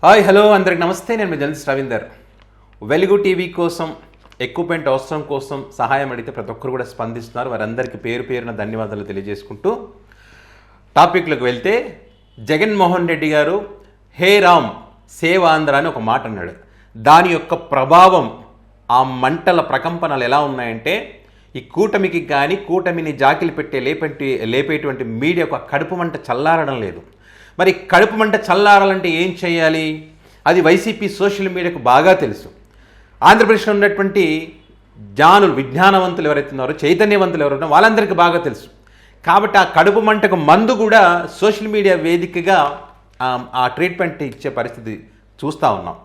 Hi hello అందరికి నమస్తే. నేను మీ జర్నలిస్ట్ రవీందర్. వెలుగు టీవీ కోసం ఎక్విప్మెంట్ అవసరం కోసం సహాయం అడిగితే ప్రతి ఒక్కరు కూడా స్పందిస్తున్నారు. వారందరికీ పేరు పేరున ధన్యవాదాలు తెలియజేసుకుంటూ టాపిక్లోకి వెళ్తే, జగన్మోహన్ రెడ్డి గారు హే రామ్ సేవ్ ఆంధ్ర అని ఒక మాట అన్నాడు. దాని యొక్క ప్రభావం, ఆ మంటల ప్రకంపనలు ఎలా ఉన్నాయంటే, ఈ కూటమికి కానీ కూటమిని జాకిలు పెట్టే లేపేటువంటి మీడియా ఒక కడుపు మంట చల్లారడం లేదు. మరి కడుపు మంట చల్లారాలంటే ఏం చేయాలి? అది వైసీపీ సోషల్ మీడియాకు బాగా తెలుసు. ఆంధ్రప్రదేశ్లో ఉన్నటువంటి విజ్ఞానవంతులు ఎవరైతే ఉన్నారో, చైతన్యవంతులు ఎవరైతే వాళ్ళందరికీ బాగా తెలుసు. కాబట్టి ఆ కడుపు మంటకు మందు కూడా సోషల్ మీడియా వేదికగా ఆ ట్రీట్మెంట్ ఇచ్చే పరిస్థితి చూస్తూ ఉన్నాం.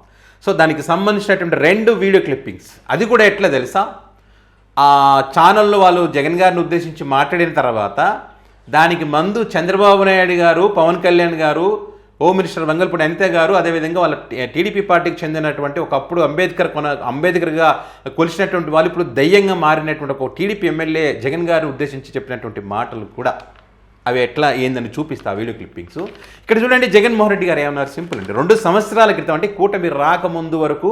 సో దానికి సంబంధించినటువంటి 2 వీడియో క్లిప్పింగ్స్, అది కూడా ఎట్లా తెలుసా, ఆ ఛానల్లో వాళ్ళు జగన్ గారిని ఉద్దేశించి మాట్లాడిన తర్వాత దానికి మందు చంద్రబాబు నాయుడు గారు, పవన్ కళ్యాణ్ గారు, హోమ్ మినిస్టర్ వంగల్పూడి అనిత గారు, అదేవిధంగా వాళ్ళ టీడీపీ పార్టీకి చెందినటువంటి ఒకప్పుడు అంబేద్కర్గా కొలిసినటువంటి వాళ్ళు ఇప్పుడు దయ్యంగా మారినటువంటి ఒక టీడీపీ ఎమ్మెల్యే జగన్ గారిని ఉద్దేశించి చెప్పినటువంటి మాటలు కూడా అవి ఎట్లా ఏందని చూపిస్తా వీడియో క్లిప్పింగ్స్. ఇక్కడ చూడండి, జగన్మోహన్ రెడ్డి గారు ఏమన్నారు, సింపుల్ అండి. 2 సంవత్సరాల క్రితం, అంటే కూటమి రాకముందు వరకు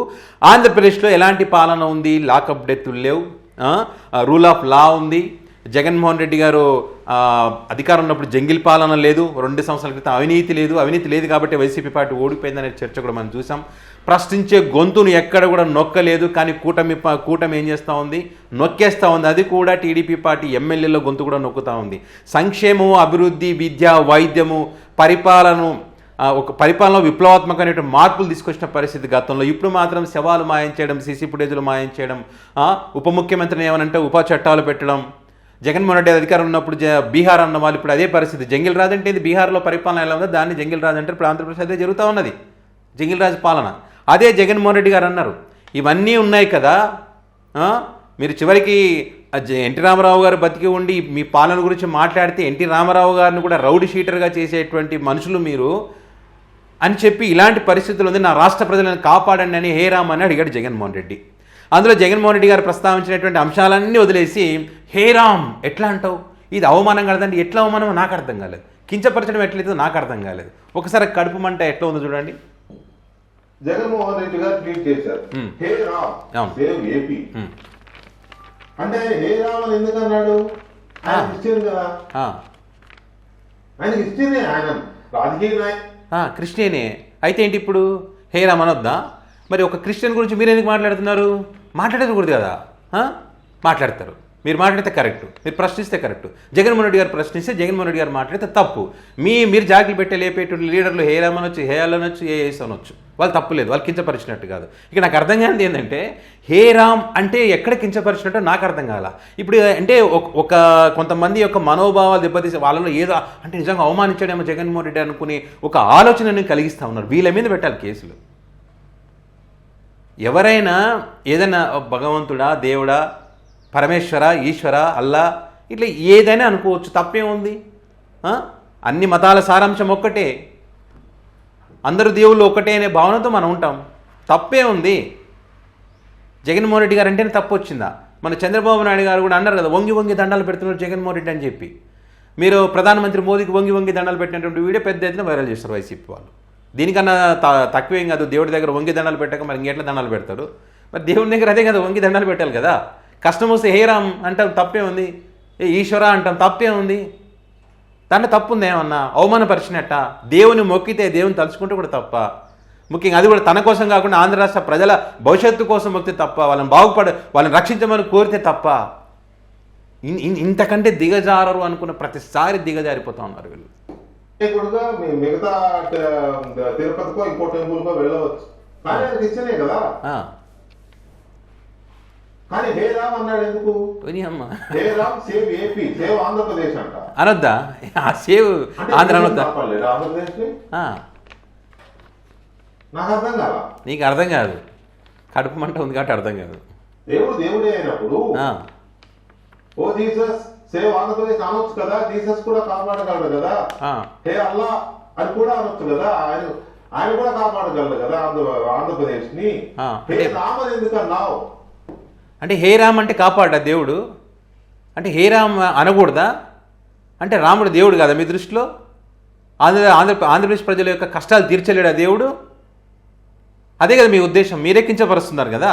ఆంధ్రప్రదేశ్లో ఎలాంటి పాలన ఉంది, లాకప్ డెత్తులు లేవు, రూల్ ఆఫ్ లా ఉంది. జగన్మోహన్ రెడ్డి గారు అధికారం ఉన్నప్పుడు జంగిల్ పాలన లేదు. 2 సంవత్సరాల క్రితం అవినీతి లేదు కాబట్టి వైసీపీ పార్టీ ఓడిపోయిందనే చర్చ కూడా మనం చూసాం. ప్రశ్నించే గొంతును ఎక్కడ కూడా నొక్కలేదు. కానీ కూటమి ఏం చేస్తూ ఉంది, నొక్కేస్తూ ఉంది. అది కూడా టీడీపీ పార్టీ ఎమ్మెల్యేల గొంతు కూడా నొక్కుతూ ఉంది. సంక్షేమము, అభివృద్ధి, విద్య, వైద్యము, పరిపాలన విప్లవాత్మకమైన మార్పులు తీసుకొచ్చిన పరిస్థితి గతంలో. ఇప్పుడు మాత్రం శవాలు మాయం చేయడం, సీసీ ఫుటేజ్లు మాయం చేయడం, ఉప ముఖ్యమంత్రిని ఏమనంటే ఉప చట్టాలు పెట్టడం. జగన్మోహన్ రెడ్డి అధికారం ఉన్నప్పుడు బీహార్ అన్న వాళ్ళు ఇప్పుడు అదే పరిస్థితి. జంగిల్ రాజ్ అంటే ఇది బీహార్లో పరిపాలన ఎలా ఉందో దాన్ని జంగిల్ రాజ్ అంటే ఇప్పుడు ఆంధ్రప్రదేశ్ అదే జరుగుతూ ఉన్నది, జంగిల్ రాజ్ పాలన. అదే జగన్మోహన్ రెడ్డి గారు అన్నారు, ఇవన్నీ ఉన్నాయి కదా, మీరు చివరికి ఎన్టీ రామారావు గారు బతికి ఉండి మీ పాలన గురించి మాట్లాడితే ఎన్టీ రామారావు గారిని కూడా రౌడీ షీటర్గా చేసేటువంటి మనుషులు మీరు అని చెప్పి ఇలాంటి పరిస్థితులు ఉంది, నా రాష్ట్ర ప్రజలను కాపాడండి అని హే రామ్ అని అడిగాడు జగన్మోహన్ రెడ్డి. అందులో జగన్మోహన్ రెడ్డి గారు ప్రస్తావించినటువంటి అంశాలన్నీ వదిలేసి హే రామ్ ఎట్లా అంటావు, ఇది అవమానం కదండి, ఎట్లా అవమానం నాకు అర్థం కాలేదు, కించపరచడం ఎట్లయితే నాకు అర్థం కాలేదు. ఒకసారి కడుపు మంట ఎట్లా ఉందో చూడండి. జగన్మోహన్ రెడ్డి గారు ట్వీట్ చేశారు, హే రామ్ సేవ్ ఏపీ అంటే హే రామ్ అని ఎందుకు అన్నాడు? ఆయన క్రిస్టియన్ కదా, ఆయన క్రిస్టియనే, ఆయన రాజకీయ క్రిస్టియనే అయితే ఏంటి ఇప్పుడు హే రామ్ అనొద్దా? మరి ఒక క్రిస్టియన్ గురించి మీరు ఎందుకు మాట్లాడుతున్నారు? మాట్లాడకూడదు కదా. మాట్లాడతారు, మీరు మాట్లాడితే కరెక్ట్, మీరు ప్రశ్నిస్తే కరెక్ట్. జగన్మోహన్ రెడ్డి గారు ప్రశ్నిస్తే జగన్మోహన్ రెడ్డి గారు మాట్లాడితే తప్పు. మీరు జాకిలు పెట్టే లేపేటువంటి లీడర్లు హే రామ్ అనొచ్చు, హే అల్ అనొచ్చు, ఏ ఎస్ అనొచ్చు, వాళ్ళు తప్పు లేదు, వాళ్ళు కించపరిచినట్టు కాదు. ఇక నాకు అర్థం కానిది ఏంటంటే, హే రామ్ అంటే ఎక్కడ కించపరిచినట్టు నాకు అర్థం కాల. ఇప్పుడు అంటే ఒక కొంతమంది యొక్క మనోభావాలు దెబ్బతీసి వాళ్ళలో ఏదో అంటే నిజంగా అవమానించాడేమో జగన్మోహన్ రెడ్డి అనుకుని ఒక ఆలోచనని కలిగిస్తూ ఉన్నారు. వీళ్ళ మీద పెట్టాలి కేసులు. ఎవరైనా ఏదైనా భగవంతుడా, దేవుడా, పరమేశ్వర, ఈశ్వర, అల్లా ఇట్లా ఏదైనా అనుకోవచ్చు, తప్పేముంది? అన్ని మతాల సారాంశం ఒక్కటే, అందరూ దేవుళ్ళు ఒక్కటే అనే భావనతో మనం ఉంటాం, తప్పే ఉంది. జగన్మోహన్ రెడ్డి గారు అంటేనే తప్పు వచ్చిందా? మన చంద్రబాబు నాయుడు గారు కూడా అన్నారు కదా, వంగి దండాలు పెడుతున్నారు జగన్మోహన్ రెడ్డి అని చెప్పి. మీరు ప్రధానమంత్రి మోదీకి వంగి దండాలు పెట్టినటువంటి వీడియో పెద్ద ఎత్తున వైరల్ చేస్తారు వైసీపీ వాళ్ళు. దీనికన్నా తక్కువేం కాదు. దేవుడి దగ్గర వంగి దండాలు పెట్టక మరి ఇంకెట్లా దండాలు పెడతారు? మరి దేవుడి దగ్గర అదే కదా, వంగి దండాలు పెట్టాలి కదా. కష్టం వస్తే హే రామ్ అంటాం, తప్పే ఉంది. ఈశ్వర అంటాం, తప్పే ఉంది. దాంట్లో తప్పు ఉంది ఏమన్నా? అవమానపరిచినట్ట. దేవుని మొక్కితే దేవుని తలుచుకుంటూ కూడా తప్ప. ముఖ్యంగా అది కూడా తన కోసం కాకుండా ఆంధ్ర రాష్ట్ర ప్రజల భవిష్యత్తు కోసం మొక్కితే తప్ప, వాళ్ళని రక్షించమని కోరితే తప్ప. ఇంతకంటే దిగజారరు అనుకున్న ప్రతిసారి దిగజారిపోతా ఉన్నారు వీళ్ళు. మిగతా తిరుపతికో ఇంకో టెంపుల్కో వెళ్ళవచ్చు, కానీ అది ఇచ్చనే కదా. కానీ హే రామ్ అన్నాడు ఎందుకు? Hey Ram save AP, save Andhra Pradesh అంట అనొద్దా? సేవ్ ఆంధ్ర అనొద్దా? ఆంధ్రప్రదేశ్ నాకు అర్థం కాదా? నీకు అర్థం కాదు, కడుపు మంట ఉంది కాబట్టి అర్థం కాదు. దేవుడే అయినప్పుడు ఓ జీసస్ సేవ్ ఆంధ్రప్రదేశ్ అనొచ్చు కదా, జీసస్ కూడా కాపాడగలడు కదా. హే అల్లా అని కూడా అనొచ్చు కదా, ఆయన కూడా కాపాడగలడు కదా ఆంధ్రప్రదేశ్ ని. హే రామ్ అని ఎందుకు అన్నావు? అంటే హే రామ్ అంటే కాపాడా దేవుడు? అంటే హే రామ్ అనకూడదా? అంటే రాముడు దేవుడు కదా మీ దృష్టిలో? ఆంధ్రప్రదేశ్ ప్రజల యొక్క కష్టాలు తీర్చలేడా దేవుడు? అదే కదా మీ ఉద్దేశం, మీరే కించపరుస్తున్నారు కదా.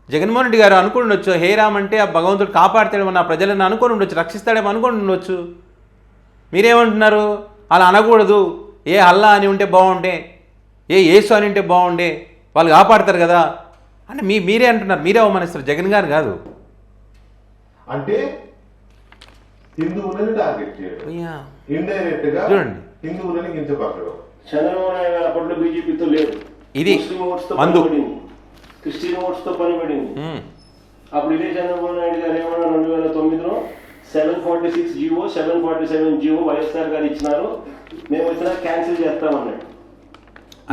జగన్మోహన్ రెడ్డి గారు అనుకుని ఉండొచ్చు, హే రామ్ అంటే ఆ భగవంతుడు కాపాడుతాడేమో నా ప్రజలను అనుకొని ఉండొచ్చు, రక్షిస్తాడేమో అనుకొని ఉండొచ్చు. మీరేమంటున్నారు, అలా అనకూడదు, ఏ అల్లా అని ఉంటే బాగుండే, ఏ యేసు అని ఉంటే బాగుండే, వాళ్ళు కాపాడతారు కదా అంటే మీరే అంటున్నారు, మీరే అవమానిస్తారు, జగన్ గారు కాదు. అంటే హిందువులని టార్గెట్ చేయడం, ఇండైరెక్ట్ గా చూడండి హిందువులని కించపరచడం. చంద్రబాబు నాయుడు గారు అప్పట్లో బీజేపీతో లేదు, ఇది క్రిస్టియన్ ఓట్స్ తో పనిపడింది. అప్పుడు ఇదే చంద్రబాబు నాయుడు గారు ఏమన్నా 2009లో 746 జీవో 747 జీవో వైఎస్ఆర్ గారు ఇచ్చినారు, మేము వచ్చినా క్యాన్సిల్ చేస్తామన్నాడు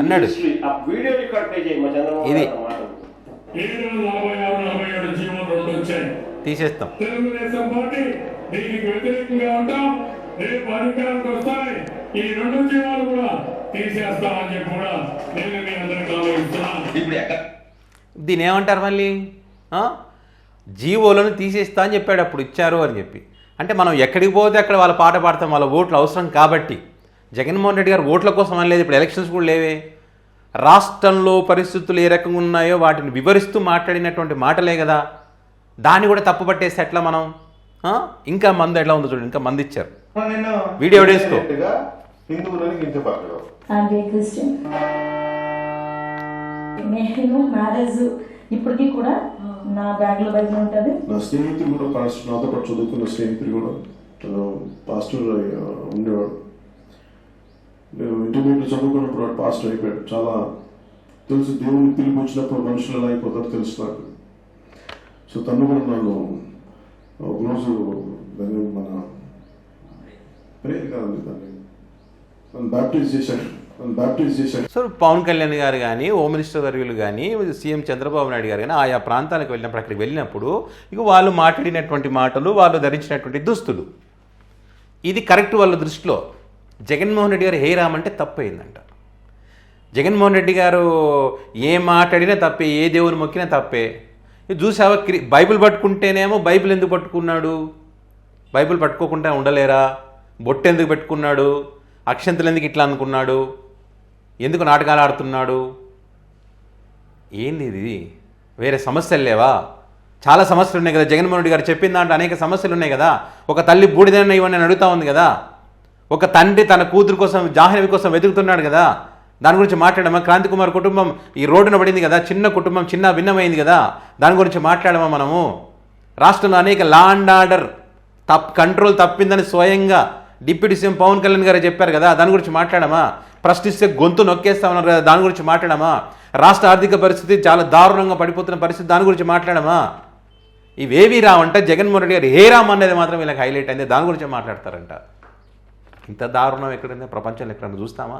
అన్నాడు. ఆ వీడియో రికార్డ్ పే చేయి మా చంద్రబాబు ఇది తీసేస్తాం. తెలుగుదేశం పార్టీ దీనికి వ్యతిరేకంగా ఉంటాం, రేపు అధికారానికి వస్తాయి ఈ 2 జీవాలు కూడా తీసేస్తామని చెప్పి కూడా నేను మీ అందరికీ ఆలోచిస్తున్నాను. దీని ఏమంటారు మళ్ళీ, జీవోలను తీసేస్తా అని చెప్పాడు అప్పుడు, ఇచ్చారు అని చెప్పి. అంటే మనం ఎక్కడికి పోతే అక్కడ వాళ్ళ పాట పాడతాం, వాళ్ళ ఓట్లు అవసరం కాబట్టి. జగన్మోహన్ రెడ్డి గారు ఓట్ల కోసం అనలేదు, ఇప్పుడు ఎలక్షన్స్ కూడా లేవే. రాష్ట్రంలో పరిస్థితులు ఏ రకంగా ఉన్నాయో వాటిని వివరిస్తూ మాట్లాడినటువంటి మాటలే కదా, దాన్ని కూడా తప్పు పట్టేస్తే ఎట్లా మనం. ఇంకా మందు ఎట్లా ఉందో చూడండి, ఇంకా మంది ఇచ్చారు, వీడియో వేసుకో. హిందువులని కించపరచడం. నేను మ్యారేజ్ ఇప్పటికీ కూడా నా బ్యాగ్ లో బైబిల్ ఉంటుంది. నా స్నేహితుడు కూడా పాస్టర్, నాతో పాటు చదువుకున్న స్నేహితుడు కూడా పాస్టర్ ఉండేవాడు. నేను ఇంటర్మీడియట్ చదువుకున్నప్పుడు వాడు పాస్టర్ అయిపోయాడు. చాలా తెలుసు, దేవుని పిలుపు వచ్చినప్పుడు మనుషులు ఎలా అయిపోతారో తెలుసు నాకు. సో తను కూడా నన్ను ఒకరోజు దాన్ని మన ప్రేయర్ కాదు దాన్ని నన్ను బ్యాప్టైజ్ చేశాడు. సో పవన్ కళ్యాణ్ గారు కానీ, హోమ్ మినిస్టర్ వర్యులు కానీ, సీఎం చంద్రబాబు నాయుడు గారు కానీ ఆయా ప్రాంతాలకు వెళ్ళినప్పుడు, అక్కడికి వెళ్ళినప్పుడు ఇక వాళ్ళు మాట్లాడినటువంటి మాటలు, వాళ్ళు ధరించినటువంటి దుస్తులు, ఇది కరెక్ట్ వాళ్ళ దృష్టిలో. జగన్మోహన్ రెడ్డి గారు హే రామ్ అంటే తప్పు అయిందంట. జగన్మోహన్ రెడ్డి గారు ఏ మాట్లాడినా తప్పే, ఏ దేవుని మొక్కినా తప్పే. ఇది చూసావా, బైబిల్ పట్టుకుంటేనేమో బైబిల్ ఎందుకు పట్టుకున్నాడు, బైబిల్ పట్టుకోకుండా ఉండలేరా, బొట్టు ఎందుకు పెట్టుకున్నాడు, అక్షంతలు ఎందుకు ఇట్లా అనుకున్నాడు, ఎందుకు నాటకాలు ఆడుతున్నాడు, ఏంది ఇది, వేరే సమస్యలు లేవా? చాలా సమస్యలు ఉన్నాయి కదా, జగన్మోహన్ రెడ్డి గారు చెప్పిన దాంట్లో అనేక సమస్యలు ఉన్నాయి కదా. ఒక తల్లి బూడిదన్న ఇవన్నీ అడుగుతా ఉంది కదా, ఒక తండ్రి తన కూతురు కోసం, జాహ్నవి కోసం వెతుకుతున్నాడు కదా, దాని గురించి మాట్లాడమా? క్రాంతి కుమార్ కుటుంబం ఈ రోడ్డున పడింది కదా, చిన్న కుటుంబం, చిన్న భిన్నమైంది కదా, దాని గురించి మాట్లాడమా మనము? రాష్ట్రంలో అనేక లా అండ్ ఆర్డర్ కంట్రోల్ తప్పిందని స్వయంగా డిప్యూటీ సీఎం పవన్ కళ్యాణ్ గారు చెప్పారు కదా, దాని గురించి మాట్లాడమా? ప్రశ్నిస్తే గొంతు నొక్కేస్తామన్నారు కదా, దాని గురించి మాట్లాడమా? రాష్ట్ర ఆర్థిక పరిస్థితి చాలా దారుణంగా పడిపోతున్న పరిస్థితి, దాని గురించి మాట్లాడమా? ఇవేవి రావంటే జగన్మోహన్ రెడ్డి గారు హే రామ్ అనేది మాత్రం వీళ్ళకి హైలైట్ అయింది, దాని గురించి మాట్లాడతారంట. ఇంత దారుణం ఎక్కడైనా ప్రపంచంలో ఎక్కడైనా చూస్తామా?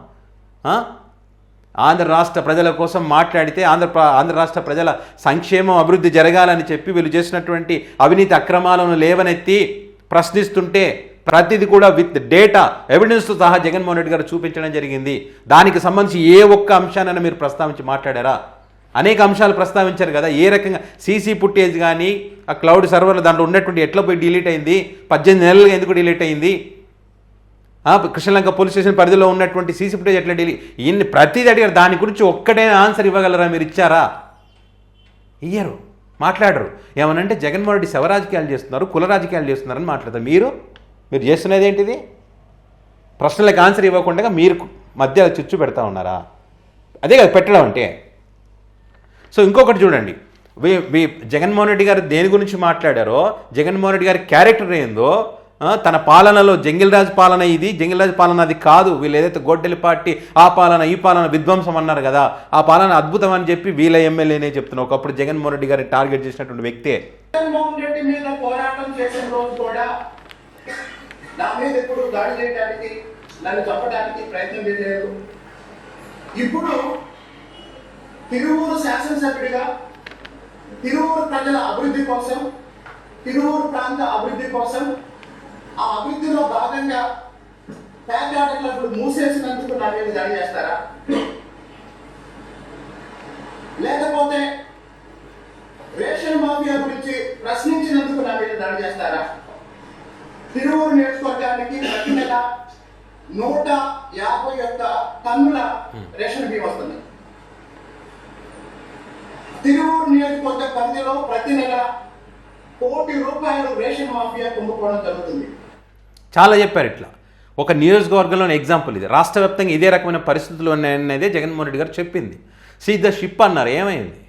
ఆంధ్ర రాష్ట్ర ప్రజల కోసం మాట్లాడితే, ఆంధ్ర రాష్ట్ర ప్రజల సంక్షేమం అభివృద్ధి జరగాలని చెప్పి వీళ్ళు చేసినటువంటి అవినీతి అక్రమాలను లేవనెత్తి ప్రశ్నిస్తుంటే ప్రతిదీ కూడా విత్ డేటా ఎవిడెన్స్తో సహా జగన్మోహన్ రెడ్డి గారు చూపించడం జరిగింది. దానికి సంబంధించి ఏ ఒక్క అంశానైనా మీరు ప్రస్తావించి మాట్లాడారా? అనేక అంశాలు ప్రస్తావించారు కదా. ఏ రకంగా సీసీ ఫుటేజ్ కానీ, ఆ క్లౌడ్ సర్వర్లో దాంట్లో ఉన్నటువంటి ఎట్లా పోయి డిలీట్ అయింది, 18 నెలలుగా ఎందుకు డిలీట్ అయింది, కృష్ణలంక పోలీస్ స్టేషన్ పరిధిలో ఉన్నటువంటి సీసీ ఫుటేజ్ ఎట్లా డిలీట్, ఇన్ని ప్రతిదీ అడిగారు. దాని గురించి ఒక్కటైనా ఆన్సర్ ఇవ్వగలరా? మీరు ఇచ్చారా? ఇయ్యరు, మాట్లాడరు. ఏమనంటే జగన్మోహన్ రెడ్డి శవ రాజకీయాలు చేస్తున్నారు, కుల రాజకీయాలు చేస్తున్నారని మాట్లాడతారు. మీరు చేస్తున్నది ఏంటిది? ప్రశ్నలకు ఆన్సర్ ఇవ్వకుండా మీరు మధ్య చిచ్చు పెడతా ఉన్నారా? అదే కదా పెట్టడం అంటే. సో ఇంకొకటి చూడండి, జగన్మోహన్ రెడ్డి గారు దేని గురించి మాట్లాడారో, జగన్మోహన్ రెడ్డి గారి క్యారెక్టర్ ఏందో, తన పాలనలో జంగిల్రాజ్ పాలన ఇది, జంగిల్రాజ్ పాలన అది కాదు, వీళ్ళు ఏదైతే గొడ్డలి పార్టీ ఆ పాలన ఈ పాలన విధ్వంసం అన్నారు కదా, ఆ పాలన అద్భుతం అని చెప్పి వీళ్ళ ఎమ్మెల్యేనే చెప్తున్నా. ఒకప్పుడు జగన్మోహన్ రెడ్డి గారిని టార్గెట్ చేసినటువంటి వ్యక్తే. జగన్మోహన్ రెడ్డి మీద పోరాటం చేసిన రోజు కూడా నా మీద ఎప్పుడు దాడి చేయడానికి, నన్ను చంపడానికి ప్రయత్నం చేయలేదు. ఇప్పుడు తిరువూరు శాసనసభ్యుడిగా తిరువూరు ప్రజల అభివృద్ధి కోసం, తిరువూరు ప్రాంత అభివృద్ధి కోసం, ఆ అభివృద్ధిలో భాగంగా పేకాట క్లబ్లు మూసేసినందుకు నా మీద దాడి చేస్తారా? లేకపోతే రేషన్ మాఫియా గురించి ప్రశ్నించినందుకు నా మీద దాడి చేస్తారా? తిరువూరు నియోజకవర్గానికి ప్రతి నెల 151 టన్నుల రేషన్ బియ్యం వస్తుంది. తిరువూరు నియోజకవర్గ పరిధిలో ప్రతి నెల ₹1 కోటి రేషన్ మాఫియా కుంభకోణం జరుగుతుంది. చాలా చెప్పారు ఇట్లా. ఒక నియోజకవర్గంలోని ఎగ్జాంపుల్ ఇది. రాష్ట్ర వ్యాప్తంగా ఇదే రకమైన పరిస్థితులు ఉన్నాయనేదే జగన్మోహన్ రెడ్డి గారు చెప్పింది. సీజ్ ద షిప్ అన్నారు. ఏమైంది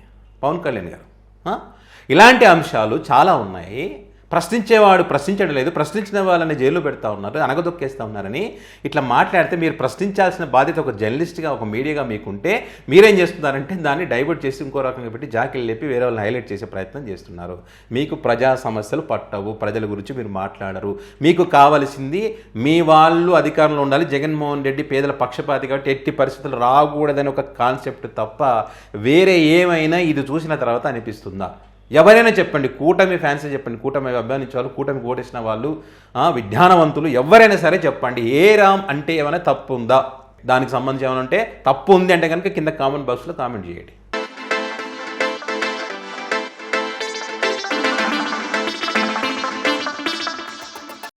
పవన్ కళ్యాణ్ గారు? ఇలాంటి అంశాలు చాలా ఉన్నాయి. ప్రశ్నించేవాడు ప్రశ్నించడం లేదు, ప్రశ్నించిన వాళ్ళని జైల్లో పెడతా ఉన్నారు, అనగదొక్కేస్తూ ఉన్నారని ఇట్లా మాట్లాడితే మీరు ప్రశ్నించాల్సిన బాధ్యత ఒక జర్నలిస్ట్గా, ఒక మీడియాగా మీకుంటే మీరేం చేస్తున్నారంటే దాన్ని డైవర్ట్ చేసి ఇంకో రకంగా పెట్టి జాకిలు లేపి వేరే వాళ్ళని హైలైట్ చేసే ప్రయత్నం చేస్తున్నారు. మీకు ప్రజా సమస్యలు పట్టవు, ప్రజల గురించి మీరు మాట్లాడరు. మీకు కావాల్సింది మీ వాళ్ళు అధికారంలో ఉండాలి, జగన్మోహన్ రెడ్డి పేదల పక్షపాతి కాబట్టి ఎట్టి పరిస్థితులు రాకూడదని ఒక కాన్సెప్ట్ తప్ప వేరే ఏమైనా ఇది చూసిన తర్వాత అనిపిస్తుందా? ఎవరైనా చెప్పండి, కూటమి ఫ్యాన్స్ చెప్పండి, కూటమి అభిమానించే వాళ్ళు, కూటమి ఓటేసిన వాళ్ళు, విజ్ఞానవంతులు ఎవరైనా సరే చెప్పండి, ఏ రామ్ అంటే ఏమైనా తప్పు ఉందా? దానికి సంబంధించి ఏమైనా ఉంటే తప్పు ఉంది అంటే కనుక కింద కామెంట్ బాక్స్లో కామెంట్ చేయండి.